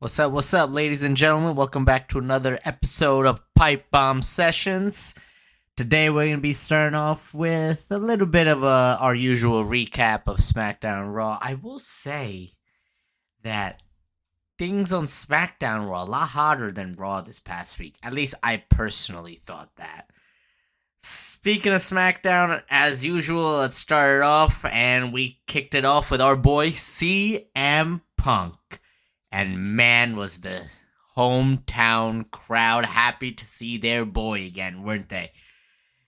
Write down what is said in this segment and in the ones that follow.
What's up, ladies and gentlemen? Welcome back to another episode of Pipe Bomb Sessions. Today we're going to be starting off with a little bit of our usual recap of SmackDown Raw. I will say that things on SmackDown were a lot harder than Raw this past week. At least I personally thought that. Speaking of SmackDown, as usual, let's start it off, and we kicked it off with our boy CM Punk. And man, was the hometown crowd happy to see their boy again, weren't they?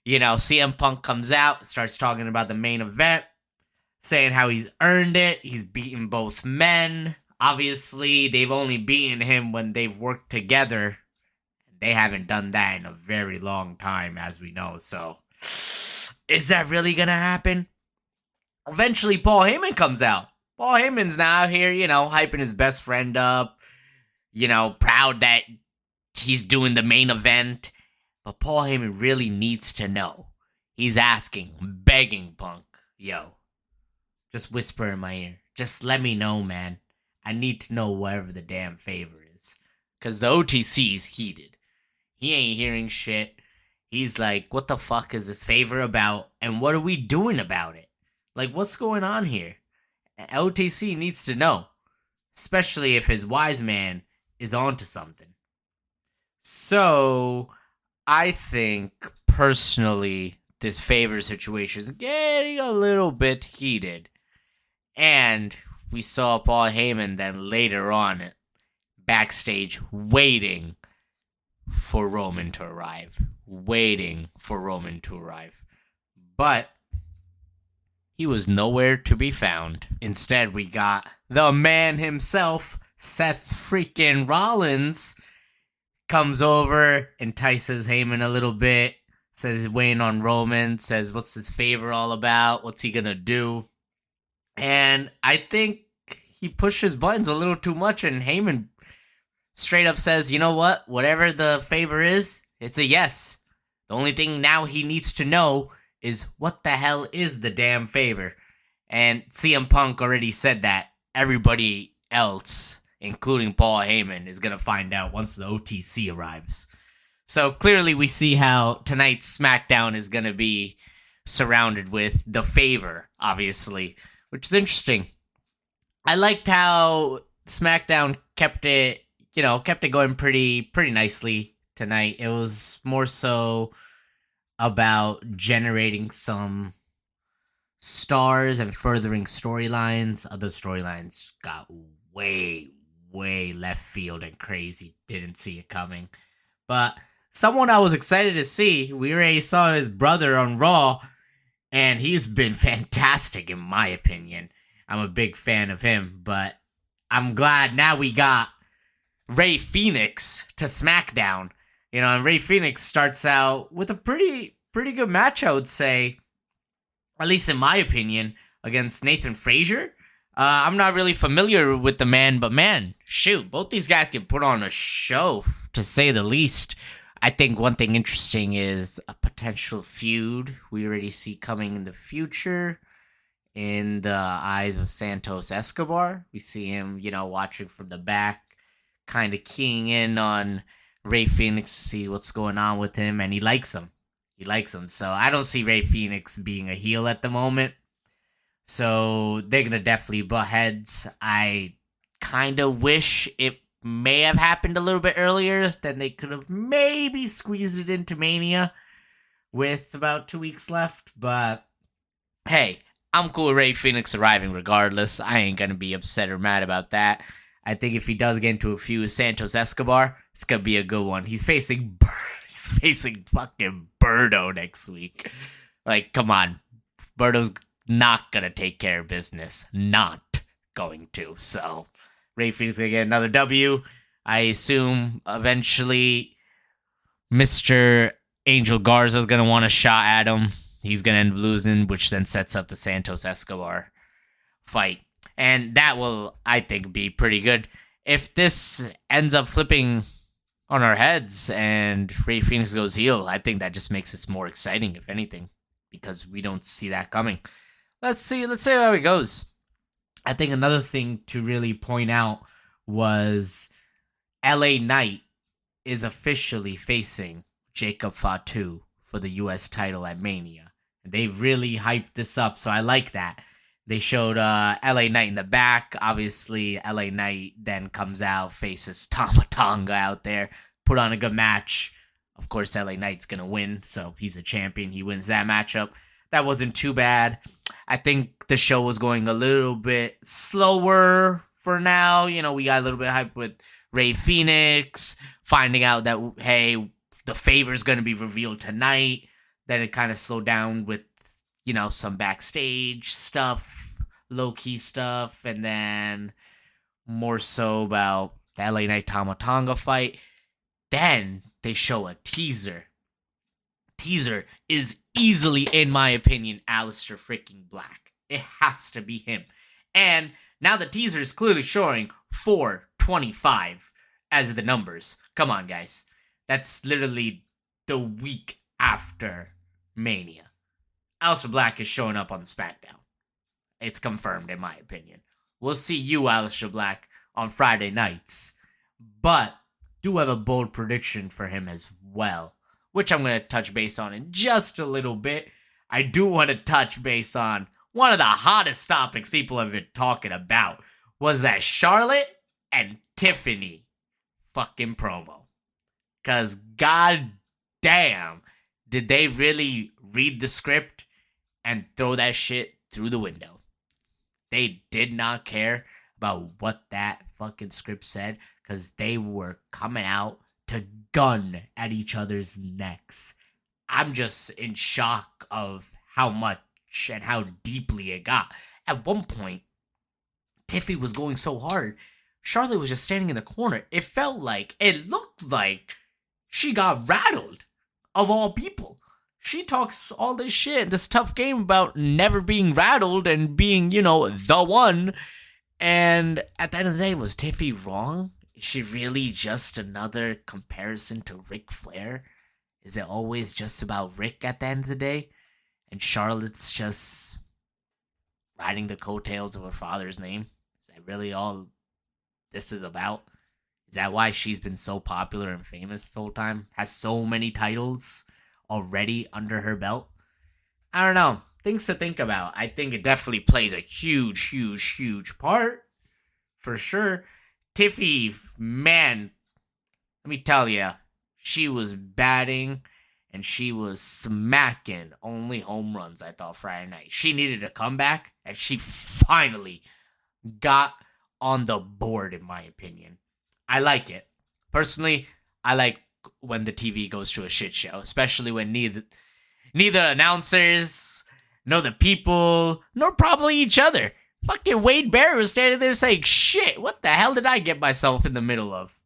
You know, CM Punk comes out, starts talking about the main event, saying how he's earned it, he's beaten both men. Obviously, they've only beaten him when they've worked together. They haven't done that in a very long time, as we know, so is that really gonna happen? Eventually, Paul Heyman comes out. Paul Heyman's now here, hyping his best friend up, proud that he's doing the main event. But Paul Heyman really needs to know. He's asking, begging Punk, yo, just whisper in my ear. Just let me know, man. I need to know whatever the damn favor is. Because the OTC's heated. He ain't hearing shit. He's like, what the fuck is this favor about? And what are we doing about it? Like, what's going on here? OTC needs to know, especially if his wise man is onto something. So, I think, personally, this favor situation is getting a little bit heated. And we saw Paul Heyman then later on backstage waiting for Roman to arrive. But he was nowhere to be found. Instead, we got the man himself, Seth freaking Rollins, comes over, entices Heyman a little bit, says he's waiting on Roman, says what's his favor all about, what's he gonna do. And I think he pushed his buttons a little too much, and Heyman straight up says, you know what, whatever the favor is, it's a yes. The only thing now he needs to know is what the hell is the damn favor? And CM Punk already said that. Everybody else, including Paul Heyman, is going to find out once the OTC arrives. So clearly we see how tonight's SmackDown is going to be surrounded with the favor, obviously, which is interesting. I liked how SmackDown kept it going pretty nicely tonight. It was more so about generating some stars and furthering storylines. Other storylines got way left field and crazy. Didn't see it coming. But someone I was excited to see, we already saw his brother on Raw, and he's been fantastic in my opinion. I'm a big fan of him, but I'm glad now we got Rey Fenix to SmackDown. And Rey Fenix starts out with a pretty good match, I would say, at least in my opinion, against Nathan Frazier. I'm not really familiar with the man, but man, shoot, both these guys can put on a show, to say the least. I think one thing interesting is a potential feud we already see coming in the future in the eyes of Santos Escobar. We see him, watching from the back, kind of keying in on Rey Fenix to see what's going on with him, and he likes him. So I don't see Rey Fenix being a heel at the moment. So they're going to definitely butt heads. I kind of wish it may have happened a little bit earlier. Then they could have maybe squeezed it into Mania with about 2 weeks left. But hey, I'm cool with Rey Fenix arriving regardless. I ain't going to be upset or mad about that. I think if he does get into a feud with Santos Escobar, it's going to be a good one. He's facing fucking Birdo next week. Like, come on. Birdo's not going to take care of business. Not going to. So, Rey Fenix going to get another W. I assume eventually Mr. Angel Garza's going to want a shot at him. He's going to end up losing, which then sets up the Santos Escobar fight. And that will, I think, be pretty good. If this ends up flipping on our heads and Rey Fenix goes heel, I think that just makes this more exciting, if anything, because we don't see that coming. Let's see how it goes. I think another thing to really point out was LA Knight is officially facing Jacob Fatu for the US title at Mania. They really hyped this up, so I like that. They showed LA Knight in the back. Obviously, LA Knight then comes out, faces Tama Tonga out there, put on a good match. Of course, LA Knight's going to win, so he's a champion. He wins that matchup. That wasn't too bad. I think the show was going a little bit slower for now. You know, we got a little bit hyped with Rey Fenix, finding out that, hey, the favor's going to be revealed tonight. Then it kind of slowed down with, you know, some backstage stuff, low-key stuff, and then more so about the LA Knight Tama Tonga fight. Then they show a teaser. Teaser is easily, in my opinion, Aleister freaking Black. It has to be him. And now the teaser is clearly showing 425 as the numbers. Come on, guys. That's literally the week after Mania. Aleister Black is showing up on SmackDown. It's confirmed, in my opinion. We'll see you, Aleister Black, on Friday nights. But do have a bold prediction for him as well, which I'm going to touch base on in just a little bit. I do want to touch base on one of the hottest topics people have been talking about was that Charlotte and Tiffany fucking promo. Because god damn, did they really read the script and throw that shit through the window. They did not care about what that fucking script said because they were coming out to gun at each other's necks. I'm just in shock of how much and how deeply it got. At one point, Tiffy was going so hard, Charlotte was just standing in the corner. It looked like she got rattled, of all people. She talks all this shit, this tough game about never being rattled and being, you know, the one. And at the end of the day, was Tiffy wrong? Is she really just another comparison to Ric Flair? Is it always just about Rick at the end of the day? And Charlotte's just riding the coattails of her father's name? Is that really all this is about? Is that why she's been so popular and famous this whole time? Has so many titles already under her belt? I don't know. Things to think about. I think it definitely plays a huge part. For sure. Tiffy, man, let me tell you, she was batting and she was smacking only home runs, I thought, Friday night. She needed a comeback, and she finally got on the board, in my opinion. I like it. Personally, I like when the TV goes to a shit show, especially when neither announcers, nor the people, nor probably each other. Fucking Wade Barrett was standing there saying, shit, what the hell did I get myself in the middle of?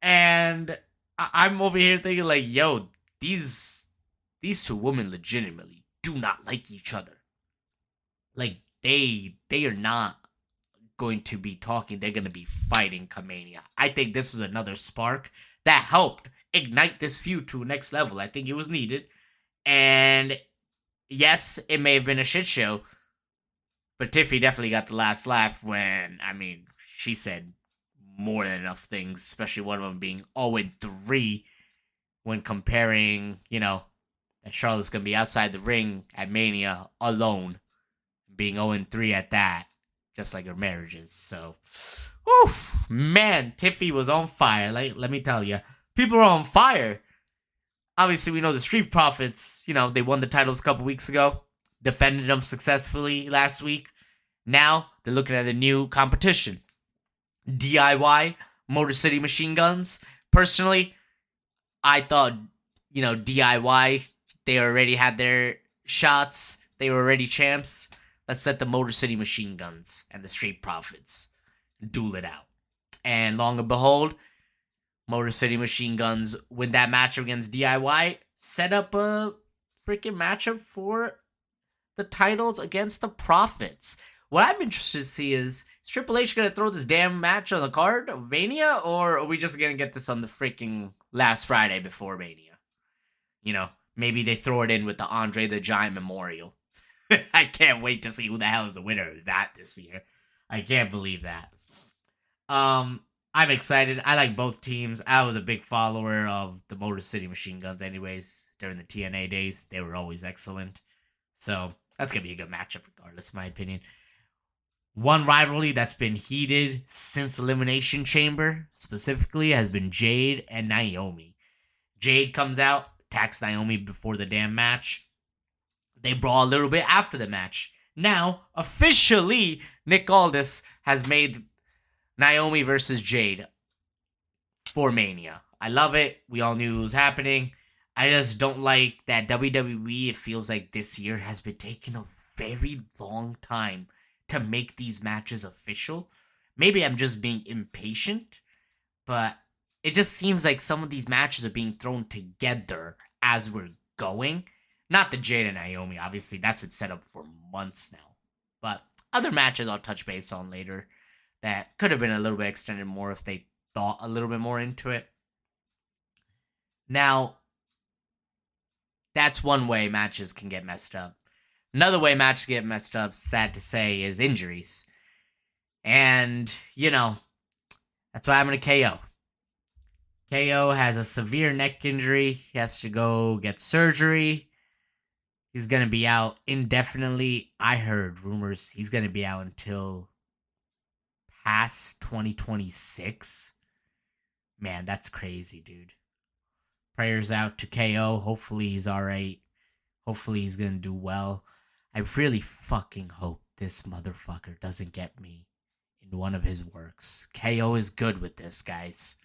And I'm over here thinking like, yo, these two women legitimately do not like each other. Like, they are not going to be talking. They're going to be fighting come Mania. I think this was another spark that helped ignite this feud to a next level. I think it was needed. And yes, it may have been a shit show, but Tiffy definitely got the last laugh when, she said more than enough things, especially one of them being 0-3 when comparing, that Charlotte's going to be outside the ring at Mania alone, being 0-3 at that, just like her marriages. So, oof, man, Tiffy was on fire. Like, let me tell you, people are on fire. Obviously, we know the Street Profits, they won the titles a couple weeks ago, defended them successfully last week. Now, they're looking at a new competition. DIY, Motor City Machine Guns. Personally, I thought, DIY, they already had their shots. They were already champs. Let's let the Motor City Machine Guns and the Street Profits duel it out. And long and behold, Motor City Machine Guns win that matchup against DIY, set up a freaking matchup for the titles against the Profits. What I'm interested to see is Triple H going to throw this damn match on the card of Mania, or are we just going to get this on the freaking last Friday before Mania? Maybe they throw it in with the Andre the Giant Memorial. I can't wait to see who the hell is the winner of that this year. I can't believe that. I'm excited. I like both teams. I was a big follower of the Motor City Machine Guns, anyways. During the TNA days, they were always excellent. So that's gonna be a good matchup, regardless, in my opinion. One rivalry that's been heated since Elimination Chamber, specifically, has been Jade and Naomi. Jade comes out, attacks Naomi before the damn match. They brawl a little bit after the match. Now, officially, Nick Aldis has made Naomi versus Jade for Mania. I love it. We all knew it was happening. I just don't like that WWE, it feels like this year, has been taking a very long time to make these matches official. Maybe I'm just being impatient, but it just seems like some of these matches are being thrown together as we're going. Not the Jade and Naomi, obviously. That's been set up for months now. But other matches I'll touch base on later that could have been a little bit extended more if they thought a little bit more into it. Now, that's one way matches can get messed up. Another way matches get messed up, sad to say, is injuries. And, that's what happened to KO. KO has a severe neck injury. He has to go get surgery. He's going to be out indefinitely. I heard rumors he's going to be out until past 2026. Man, that's crazy, dude. Prayers out to KO. Hopefully he's alright. Hopefully he's going to do well. I really fucking hope this motherfucker doesn't get me in one of his works. KO is good with this, guys.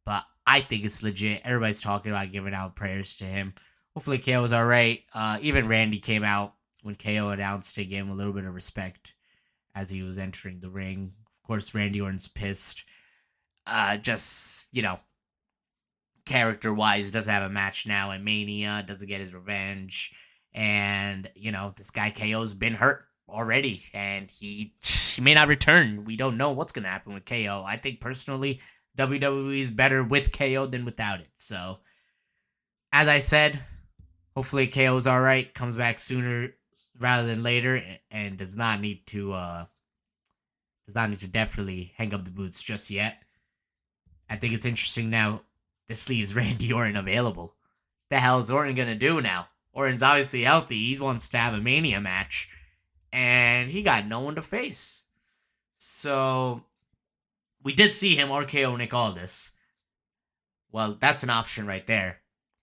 But I think it's legit. Everybody's talking about giving out prayers to him. Hopefully KO is alright. Even Randy came out when KO announced to give him a little bit of respect as he was entering the ring. Of course, Randy Orton's pissed. Character-wise, doesn't have a match now in Mania. Doesn't get his revenge. And, this guy KO's been hurt already. And he may not return. We don't know what's going to happen with KO. I think, personally, WWE is better with KO than without it. So, as I said, hopefully KO's alright. Comes back sooner rather than later. And does not need to definitely hang up the boots just yet. I think it's interesting now. This leaves Randy Orton available. The hell is Orton going to do now? Orton's obviously healthy. He wants to have a Mania match. And he got no one to face. So, we did see him RKO Nick Aldis. Well, that's an option right there.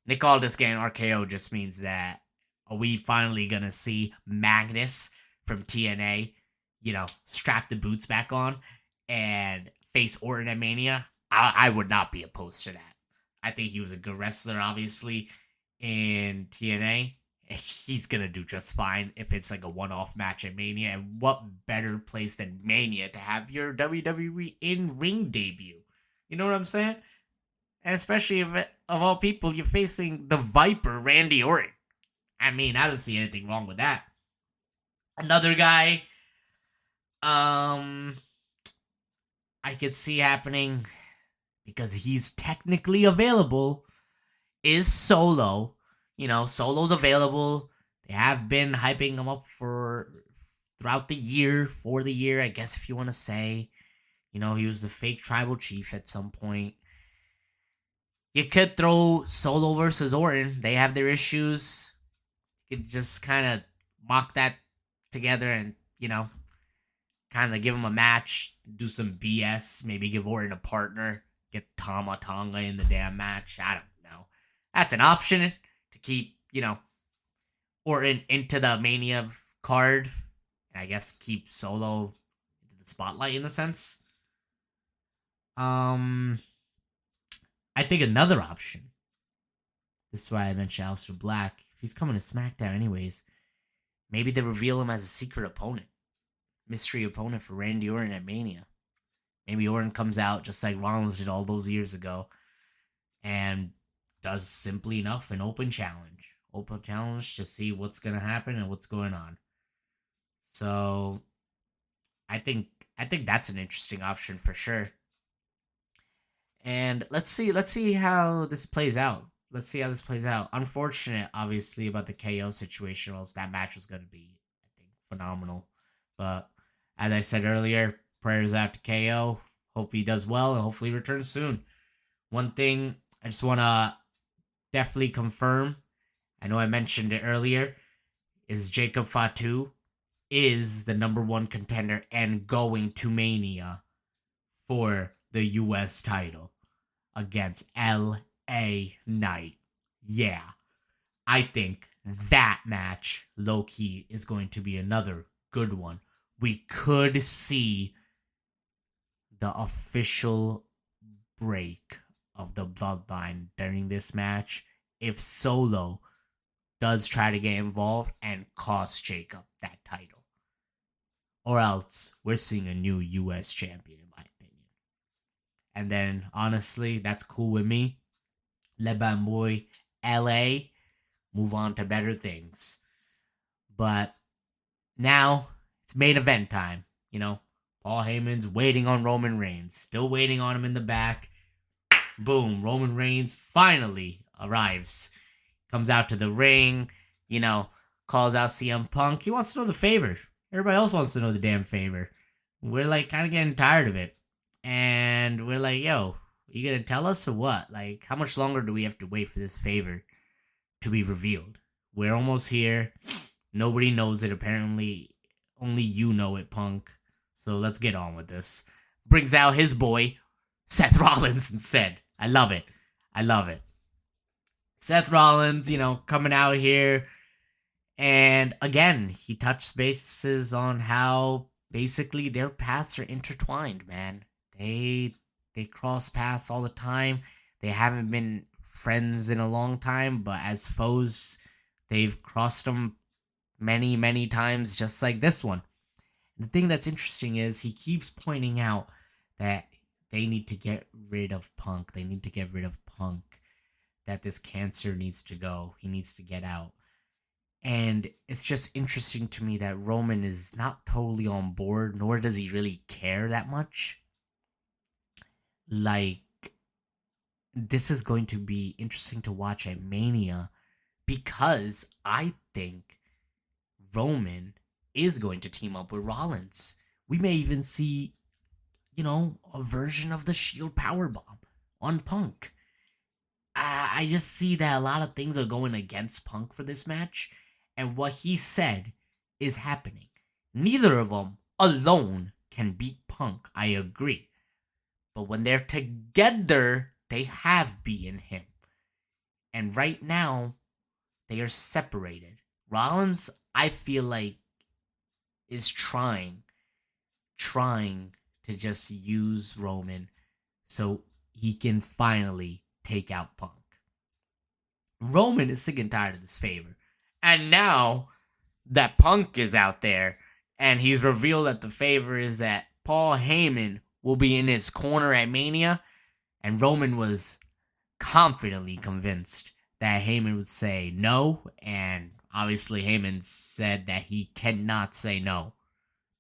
Nick Aldis getting RKO just means that are we finally going to see Magnus from TNA, strap the boots back on and face Orton at Mania? I would not be opposed to that. I think he was a good wrestler, obviously, in TNA. He's going to do just fine if it's like a one-off match at Mania. And what better place than Mania to have your WWE in-ring debut? You know what I'm saying? And especially if, of all people, you're facing the Viper, Randy Orton. I mean, I don't see anything wrong with that. Another guy I could see happening, because he's technically available, is Solo. Solo's available. They have been hyping him up throughout the year, for the year, I guess, if you want to say. He was the fake tribal chief at some point. You could throw Solo versus Orton. They have their issues. You could just kind of mock that together and, kind of give him a match, do some BS, maybe give Orton a partner. Get Tama Tonga in the damn match. I don't know. That's an option to keep, Orton into the Mania card. And I guess keep Solo into the spotlight in a sense. I think another option. This is why I mentioned Aleister Black. If he's coming to SmackDown anyways, maybe they reveal him as a secret opponent. Mystery opponent for Randy Orton at Mania. Maybe Orton comes out just like Rollins did all those years ago and does simply enough an open challenge. Open challenge to see what's going to happen and what's going on. So I think that's an interesting option for sure. And let's see how this plays out. Unfortunate, obviously, about the KO situation, else that match was going to be, I think, phenomenal. But as I said earlier, prayers out to KO. Hope he does well and hopefully returns soon. One thing I just want to definitely confirm, I know I mentioned it earlier, is Jacob Fatu is the number one contender and going to Mania for the US title against LA Knight. Yeah, I think that match, low key, is going to be another good one. We could see the official break of the bloodline during this match if Solo does try to get involved and cost Jacob that title. Or else we're seeing a new US champion, in my opinion. And then, honestly, that's cool with me. Led by boy LA, move on to better things. But now it's main event time. You know, Paul Heyman's waiting on Roman Reigns, still waiting on him in the back. Boom, Roman Reigns finally arrives. Comes out to the ring, you know, calls out CM Punk. He wants to know the favor. Everybody else wants to know the damn favor. We're like kind of getting tired of it. And we're like, yo, you gonna tell us or what? Like, how much longer do we have to wait for this favor to be revealed? We're almost here. Nobody knows it, apparently. Only you know it, Punk. So let's get on with this. Brings out his boy, Seth Rollins, instead. I love it. I love it. Seth Rollins, you know, coming out here. And again, he touched bases on how basically their paths are intertwined, man. They cross paths all the time. They haven't been friends in a long time, but as foes, they've crossed them many, many times, just like this one. The thing that's interesting is he keeps pointing out that they need to get rid of Punk. They need to get rid of Punk. That this cancer needs to go. He needs to get out. And it's just interesting to me that Roman is not totally on board, nor does he really care that much. Like, this is going to be interesting to watch at Mania because I think Roman is going to team up with Rollins. We may even see, you know, a version of the Shield Powerbomb on Punk. I just see that a lot of things are going against Punk for this match, and what he said is happening. Neither of them alone can beat Punk, I agree. But when they're together, they have beaten him. And right now, they are separated. Rollins, I feel like, is trying to just use Roman so he can finally take out Punk. Roman is sick and tired of this favor. And now that Punk is out there and he's revealed that the favor is that Paul Heyman will be in his corner at Mania, and Roman was confidently convinced that Heyman would say no, and obviously Heyman said that he cannot say no.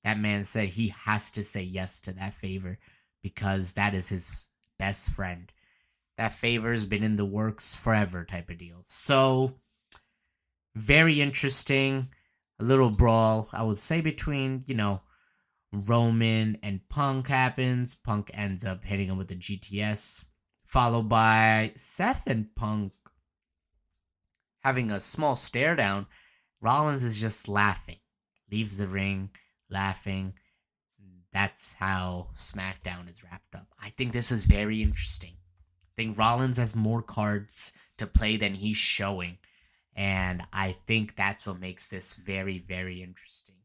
That man said he has to say yes to that favor because that is his best friend. That favor's been in the works forever type of deal. So, very interesting. A little brawl, I would say, between, you know, Roman and Punk happens. Punk ends up hitting him with the GTS. Followed by Seth and Punk having a small stare down. Rollins is just laughing. Leaves the ring, laughing. That's how SmackDown is wrapped up. I think this is very interesting. I think Rollins has more cards to play than he's showing. And I think that's what makes this very, very interesting.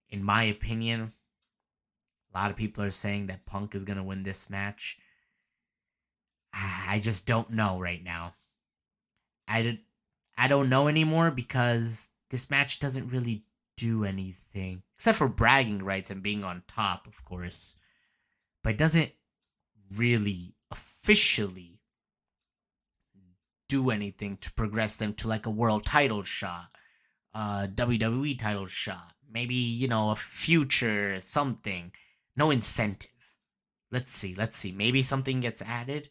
In my opinion, a lot of people are saying that Punk is going to win this match. I just don't know right now. I don't know anymore because this match doesn't really do anything. Except for bragging rights and being on top, of course. But it doesn't really officially do anything to progress them to like a world title shot, a WWE title shot, maybe, you know, a future something. No incentive. Let's see. Maybe something gets added,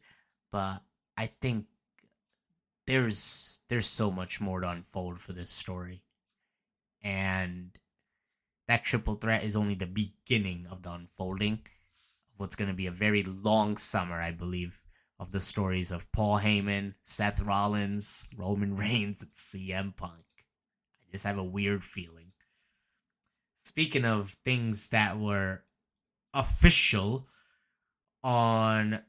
but I think there's so much more to unfold for this story. And that triple threat is only the beginning of the unfolding what's going to be a very long summer, I believe, of the stories of Paul Heyman, Seth Rollins, Roman Reigns, and CM Punk. I just have a weird feeling. Speaking of things that were official on,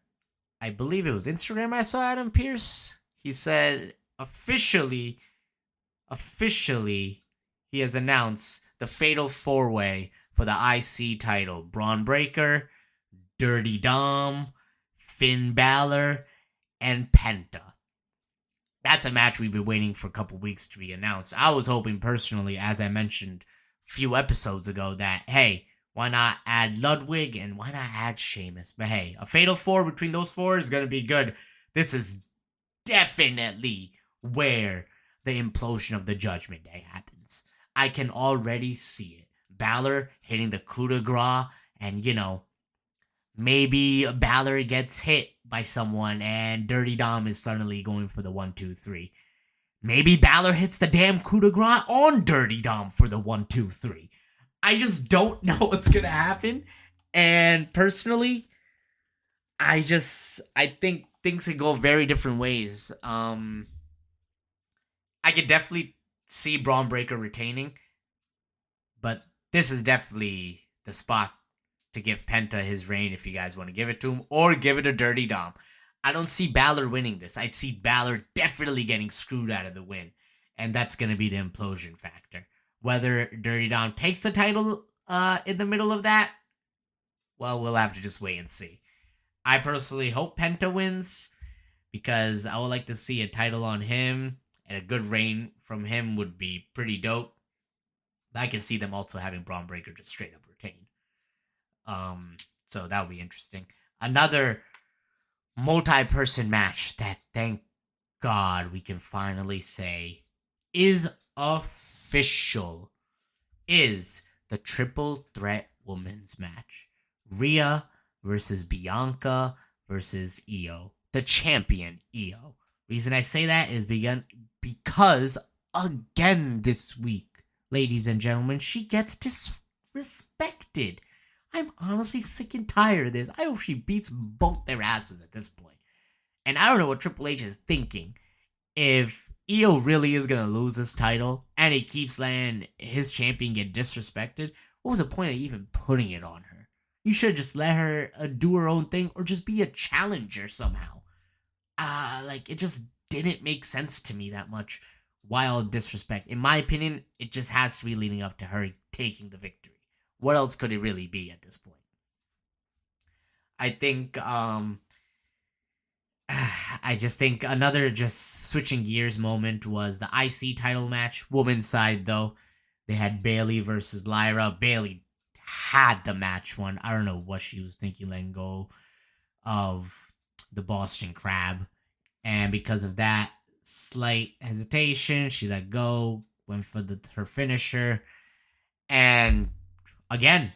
I believe it was Instagram, I saw Adam Pearce. He said officially, he has announced the Fatal 4-Way for the IC title. Braun Breaker, Dirty Dom, Finn Balor, and Penta. That's a match we've been waiting for a couple weeks to be announced. I was hoping personally, as I mentioned a few episodes ago, that, hey, why not add Ludwig and why not add Sheamus? But hey, a Fatal 4 between those four is going to be good. This is definitely where the implosion of the Judgment Day happens. I can already see it. Balor hitting the coup de grace, and maybe Balor gets hit by someone and Dirty Dom is suddenly going for the 1-2-3. Maybe Balor hits the damn coup de grace on Dirty Dom for the 1-2-3. I just don't know what's gonna happen. And personally, I think things could go very different ways. I could definitely see Braun Breaker retaining, but this is definitely the spot to give Penta his reign if you guys want to give it to him, or give it to Dirty Dom. I don't see Balor winning this. I see Balor definitely getting screwed out of the win, and that's going to be the implosion factor. Whether Dirty Dom takes the title in the middle of that, well, we'll have to just wait and see. I personally hope Penta wins, because I would like to see a title on him, and a good reign from him would be pretty dope. But I can see them also having Braun Breaker just straight up retain. So that would be interesting. Another multi-person match that, thank God, we can finally say is official is the Triple Threat Women's match. Rhea versus Bianca versus Io. The champion, Io. Reason I say that is because, again this week, ladies and gentlemen, she gets disrespected. I'm honestly sick and tired of this. I hope she beats both their asses at this point. And I don't know what Triple H is thinking. If Io really is going to lose his title and he keeps letting his champion get disrespected, what was the point of even putting it on her? You should just let her do her own thing, or just be a challenger somehow. It just didn't make sense to me that much. Wild disrespect. In my opinion, it just has to be leading up to her taking the victory. What else could it really be at this point? I think, I just think another just switching gears moment was the IC title match. Women's side, though, they had Bayley versus Lyra. Bayley had the match won. I don't know what she was thinking, letting go of the Boston Crab. And because of that slight hesitation, she let go, went for her finisher. And Again,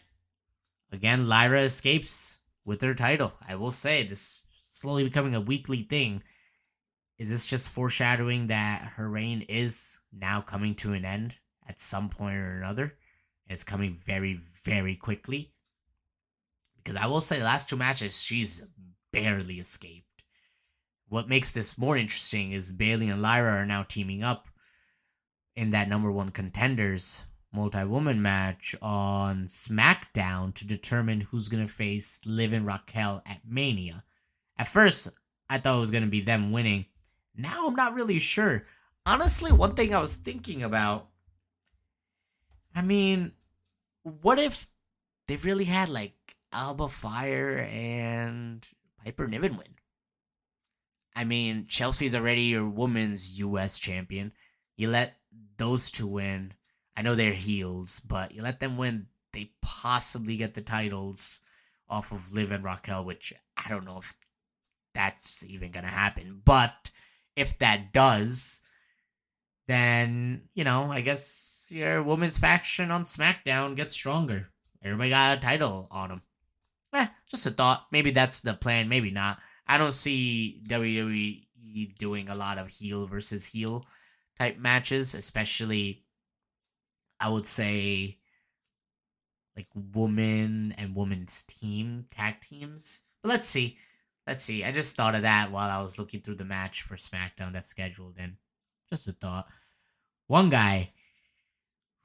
Lyra escapes with her title. I will say, this slowly becoming a weekly thing. Is this just foreshadowing that her reign is now coming to an end at some point or another? It's coming very, very quickly. Because I will say, the last two matches, she's barely escaped. What makes this more interesting is Bayley and Lyra are now teaming up in that number one contenders multi-woman match on SmackDown to determine who's going to face Liv and Raquel at Mania. At first, I thought it was going to be them winning. Now I'm not really sure. Honestly, one thing I was thinking about, what if they really had Alba Fire and Piper Niven win? Chelsea's already your women's US champion. You let those two win. I know they're heels, but you let them win, they possibly get the titles off of Liv and Raquel, which I don't know if that's even going to happen. But if that does, then, I guess your women's faction on SmackDown gets stronger. Everybody got a title on them. Just a thought. Maybe that's the plan, maybe not. I don't see WWE doing a lot of heel versus heel type matches, especially, I would say, like woman and women's tag teams. But let's see. Let's see. I just thought of that while I was looking through the match for SmackDown that's scheduled in. Just a thought. One guy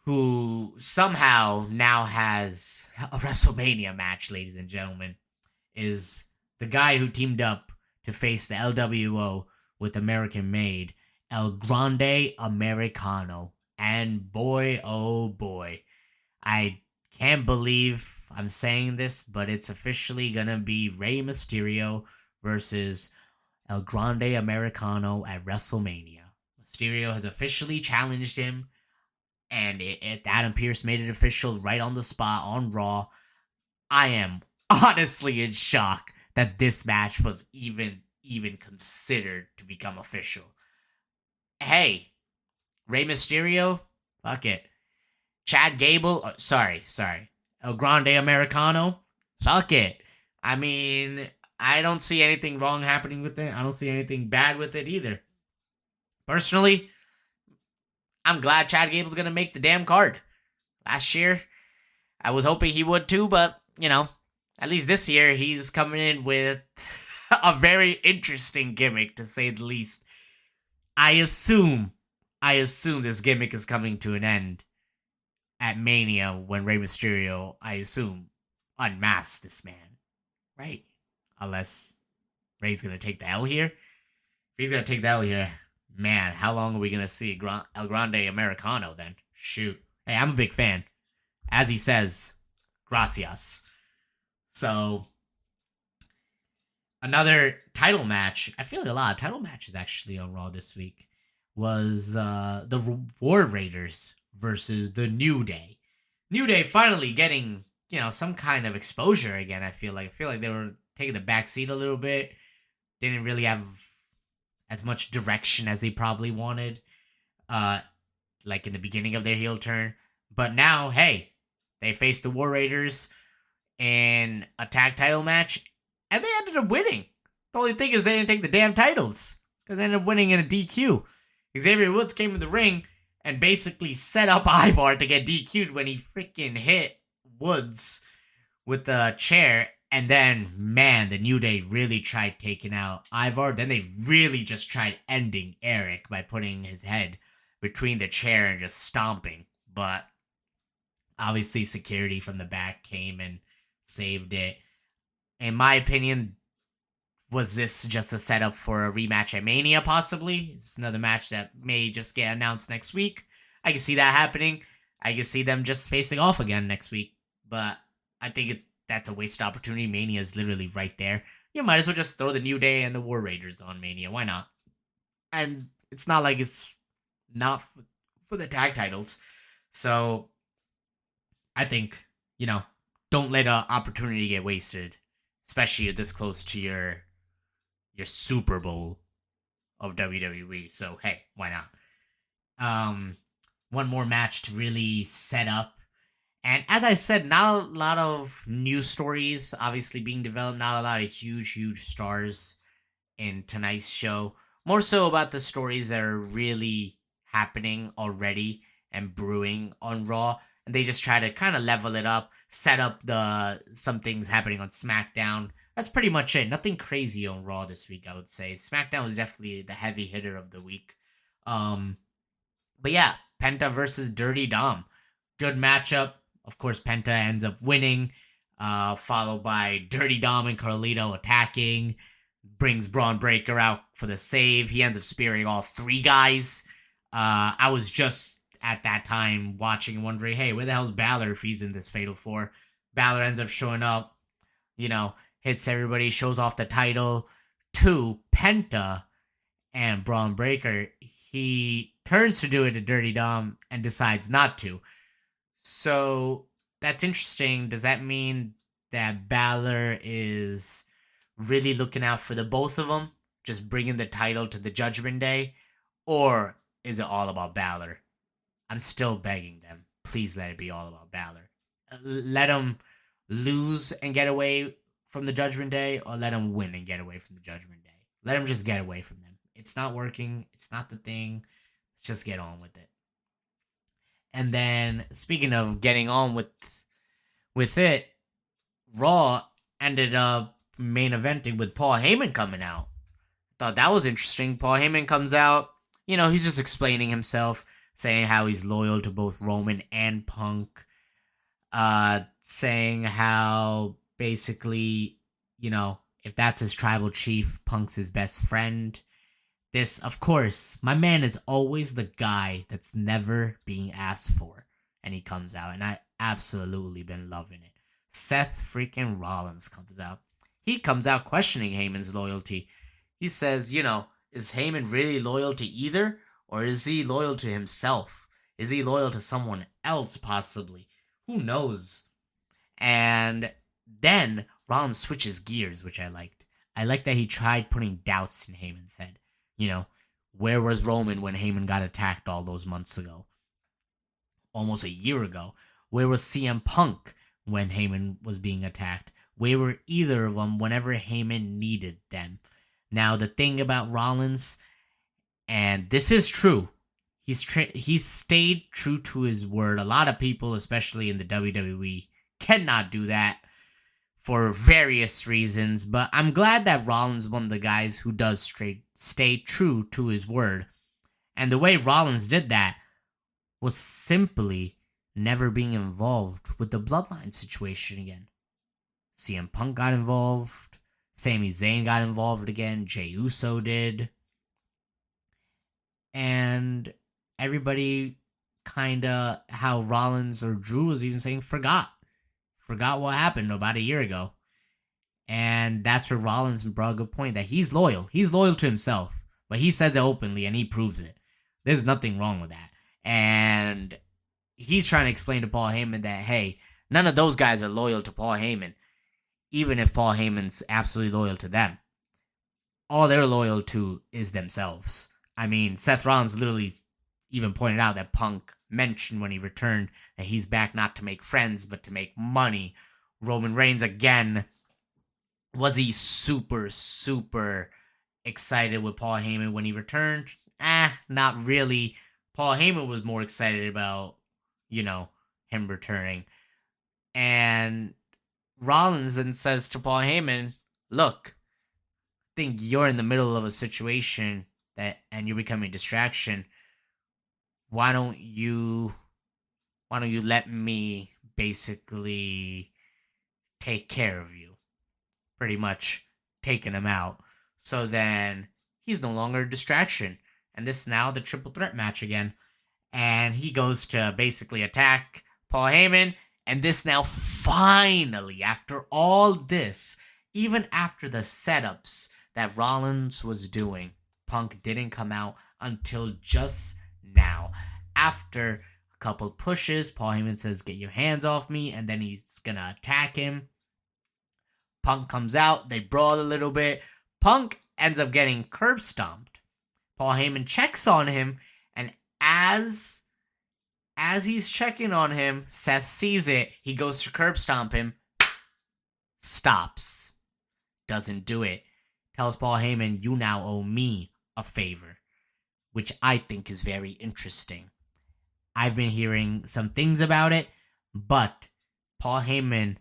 who somehow now has a WrestleMania match, ladies and gentlemen, is the guy who teamed up to face the LWO with American Made, El Grande Americano. And boy, oh boy, I can't believe I'm saying this, but it's officially gonna be Rey Mysterio versus El Grande Americano at WrestleMania. Mysterio has officially challenged him, and Adam Pearce made it official right on the spot on Raw. I am honestly in shock that this match was even considered to become official. Hey, Rey Mysterio, fuck it. Chad Gable, sorry. El Grande Americano, fuck it. I mean, I don't see anything wrong happening with it. I don't see anything bad with it either. Personally, I'm glad Chad Gable's going to make the damn card. Last year, I was hoping he would too, but, at least this year, he's coming in with a very interesting gimmick, to say the least. I assume this gimmick is coming to an end at Mania when Rey Mysterio, I assume, unmasks this man. Right? Unless Rey's going to take the L here. If he's going to take the L here, man, how long are we going to see El Grande Americano then? Shoot. Hey, I'm a big fan. As he says, gracias. So, another title match. I feel like a lot of title matches actually on Raw this week was the War Raiders versus the New Day. New Day finally getting, some kind of exposure again, I feel like they were taking the back seat a little bit. Didn't really have as much direction as they probably wanted. Like in the beginning of their heel turn. But now, hey, they faced the War Raiders in a tag title match, and they ended up winning. The only thing is they didn't take the damn titles, because they ended up winning in a DQ. Xavier Woods came in the ring and basically set up Ivar to get DQ'd when he freaking hit Woods with the chair. And then, man, the New Day really tried taking out Ivar. Then they really just tried ending Eric by putting his head between the chair and just stomping. But obviously security from the back came and saved it. In my opinion, was this just a setup for a rematch at Mania, possibly? It's another match that may just get announced next week. I can see that happening. I can see them just facing off again next week. But I think that's a wasted opportunity. Mania is literally right there. You might as well just throw the New Day and the War Raiders on Mania. Why not? And it's not like it's not for the tag titles. So, I think, don't let an opportunity get wasted. Especially this close to your Super Bowl of WWE. So, hey, why not? One more match to really set up. And as I said, not a lot of news stories obviously being developed. Not a lot of huge stars in tonight's show. More so about the stories that are really happening already and brewing on Raw. And they just try to kind of level it up, set up some things happening on SmackDown. That's pretty much it. Nothing crazy on Raw this week, I would say. SmackDown was definitely the heavy hitter of the week. But yeah, Penta versus Dirty Dom. Good matchup. Of course, Penta ends up winning, followed by Dirty Dom and Carlito attacking. Brings Braun Breaker out for the save. He ends up spearing all three guys. I was just at that time watching and wondering, hey, where the hell's Balor if he's in this Fatal 4? Balor ends up showing up, hits everybody, shows off the title to Penta and Braun Breaker. He turns to do it to Dirty Dom and decides not to. So that's interesting. Does that mean that Balor is really looking out for the both of them, just bringing the title to the Judgment Day? Or is it all about Balor? I'm still begging them. Please let it be all about Balor. Let him lose and get away from the Judgment Day, or let him win and get away from the Judgment Day. Let him just get away from them. It's not working. It's not the thing. Let's just get on with it. And then, speaking of getting on with with it, Raw ended up main eventing with Paul Heyman coming out. Thought that was interesting. Paul Heyman comes out, he's just explaining himself, saying how he's loyal to both Roman and Punk, saying how basically, if that's his tribal chief, Punk's his best friend. This, of course, my man is always the guy that's never being asked for. And he comes out, and I absolutely been loving it. Seth freaking Rollins comes out. He comes out questioning Heyman's loyalty. He says, is Heyman really loyal to either? Or is he loyal to himself? Is he loyal to someone else, possibly? Who knows? And then Rollins switches gears, which I liked. I liked that he tried putting doubts in Heyman's head. Where was Roman when Heyman got attacked all those months ago? Almost a year ago. Where was CM Punk when Heyman was being attacked? Where were either of them whenever Heyman needed them? Now, the thing about Rollins, and this is true, he's stayed true to his word. A lot of people, especially in the WWE, cannot do that for various reasons, but I'm glad that Rollins is one of the guys who does stay true to his word. And the way Rollins did that was simply never being involved with the Bloodline situation again. CM Punk got involved, Sami Zayn got involved again, Jey Uso did. And everybody kinda, how Rollins or Drew was even saying, forgot what happened about a year ago. And that's where Rollins brought a good point, that he's loyal. He's loyal to himself. But he says it openly and he proves it. There's nothing wrong with that. And he's trying to explain to Paul Heyman that, hey, none of those guys are loyal to Paul Heyman. Even if Paul Heyman's absolutely loyal to them. All they're loyal to is themselves. I mean, Seth Rollins literally even pointed out that Punk mentioned when he returned that he's back not to make friends, but to make money. Roman Reigns, again, was he super, super excited with Paul Heyman when he returned? Not really. Paul Heyman was more excited about, him returning. And Rollins then says to Paul Heyman, look, I think you're in the middle of a situation and you're becoming a distraction. Why don't you let me basically take care of you? Pretty much taking him out. So then he's no longer a distraction. And this is now the triple threat match again. And he goes to basically attack Paul Heyman. And this now finally, after all this, even after the setups that Rollins was doing, Punk didn't come out until just now. After a couple pushes, Paul Heyman says, get your hands off me, and then he's gonna attack him. Punk comes out, they brawl a little bit. Punk ends up getting curb stomped. Paul Heyman checks on him, and as he's checking on him, Seth sees it. He goes to curb stomp him. Stops. Doesn't do it. Tells Paul Heyman, you now owe me a favor. Which I think is very interesting. I've been hearing some things about it, but Paul Heyman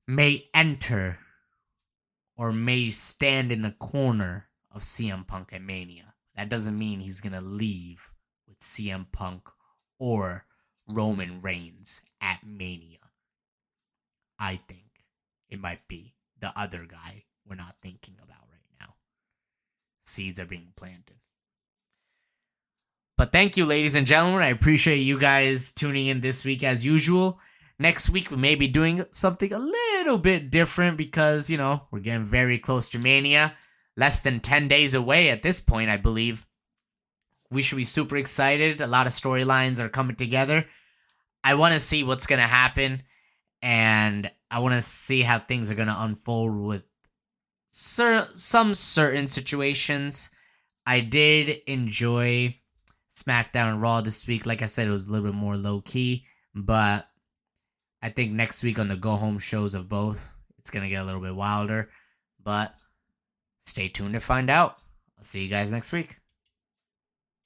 may enter or may stand in the corner of CM Punk at Mania. That doesn't mean he's going to leave with CM Punk or Roman Reigns at Mania. I think it might be the other guy we're not thinking about right now. Seeds are being planted. But thank you, ladies and gentlemen. I appreciate you guys tuning in this week as usual. Next week, we may be doing something a little bit different because, we're getting very close to Mania. Less than 10 days away at this point, I believe. We should be super excited. A lot of storylines are coming together. I want to see what's going to happen. And I want to see how things are going to unfold with some certain situations. I did enjoy SmackDown and Raw this week. Like I said, it was a little bit more low-key. But I think next week on the go-home shows of both, it's going to get a little bit wilder. But stay tuned to find out. I'll see you guys next week.